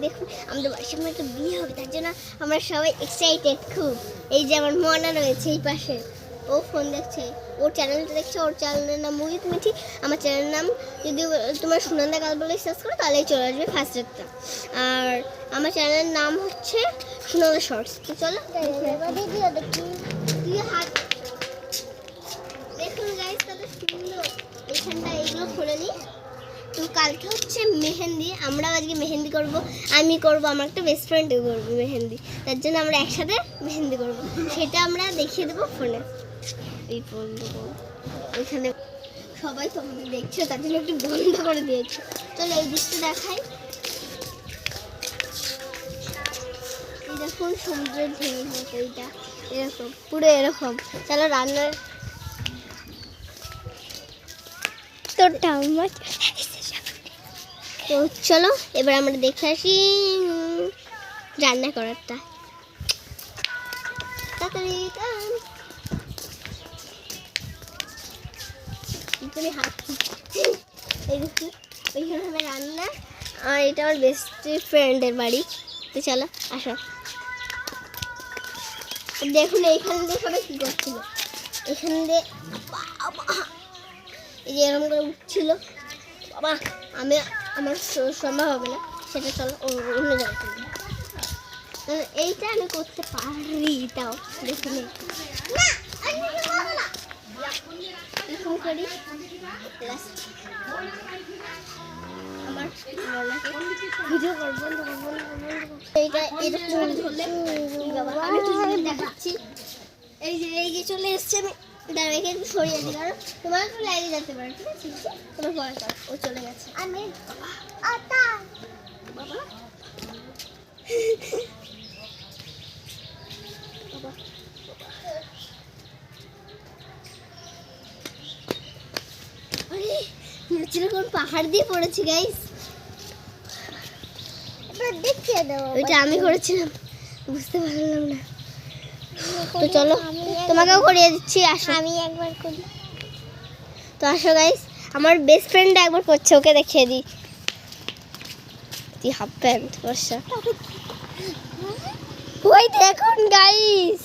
দেখুন আমাদের বাড়ির সামনে একটা বিয়ে হবে, তার জন্য আমরা সবাই এক্সাইটেড খুব। এই যে আমার মনা রয়েছে এই পাশে, ও ফোন দেখছে, ওর চ্যানেলটা দেখছে। ওর চ্যানেলের নাম মুহিত মিঠি, আমার চ্যানেলের নাম যদি তোমার সুনন্দা গাল বলে সার্চ করো তাহলেই চলে আসবে ফার্স্ট একটা। আর আমার চ্যানেলের নাম হচ্ছে সুনন্দা শর্টস। তো চলো দেখুন গাইস কত সুন্দর। এখানটা এগুলো খুলে নিই। তো কালকে হচ্ছে মেহেন্দি, আমরা আজকে মেহেন্দি করব। আমি করব, আমার একটা বেস্ট ফ্রেন্ডও করবো মেহেন্দি। তার জন্য আমরা একসাথে মেহেন্দি করব, সেটা আমরা দেখিয়ে দেবো ফোনে। এই বন্ধ এখানে সবাই তোমাদের দেখছো, তার জন্য একটু বন্ধ করে দিয়েছো। চলো এই দিকটা দেখাই। এই দেখুন সমুদ্রের ঢেউ মতো, এইটা এরকম পুরো এরকম। চলো রান্নার তো চলো এবার আমরা দেখে আসি রান্না করারটা। তাড়াতাড়ি এই দেখুন ওইখানে হবে রান্না, আর এটা আমার বেস্ট ফ্রেন্ডের বাড়ি। তো চলো আসো। দেখুন এইখান দিয়ে সবাই কী করছিল, এখান দিয়ে এই যে এরকম করে উঠছিল। বাবা আমি আমার সম্ভব হবে না সেটা, চলো অন্য জায়গায়। এইটা আমি করতে পারি, তাও দেখুন করি। আমার ভিডিও করবো এইটা এরকম ধরলে আমি দেখাচ্ছি। এই যে চলে এসছে, আমি দাঁড়াকে একটু সরিয়ে দিই, কারণ তোমার একটু লেগে যেতে পারে। ঠিক আছে তোমার পরে কর, ও চলে গেছে। আমি বাবা কোন পাহাড় দিয়ে পড়েছি গাইস, দেখিয়ে দাও। ওইটা আমি করেছিলাম, বুঝতে পারলাম না। তো চলো তোমাকেও করিয়ে দিচ্ছি, আসো। আমি একবার করি। তো আসো গাইস, আমার বেস্ট ফ্রেন্ড একবার করছে, ওকে দেখিয়ে দিই। হাফ প্যান্ট বর্ষা, ওই দেখুন গাইস।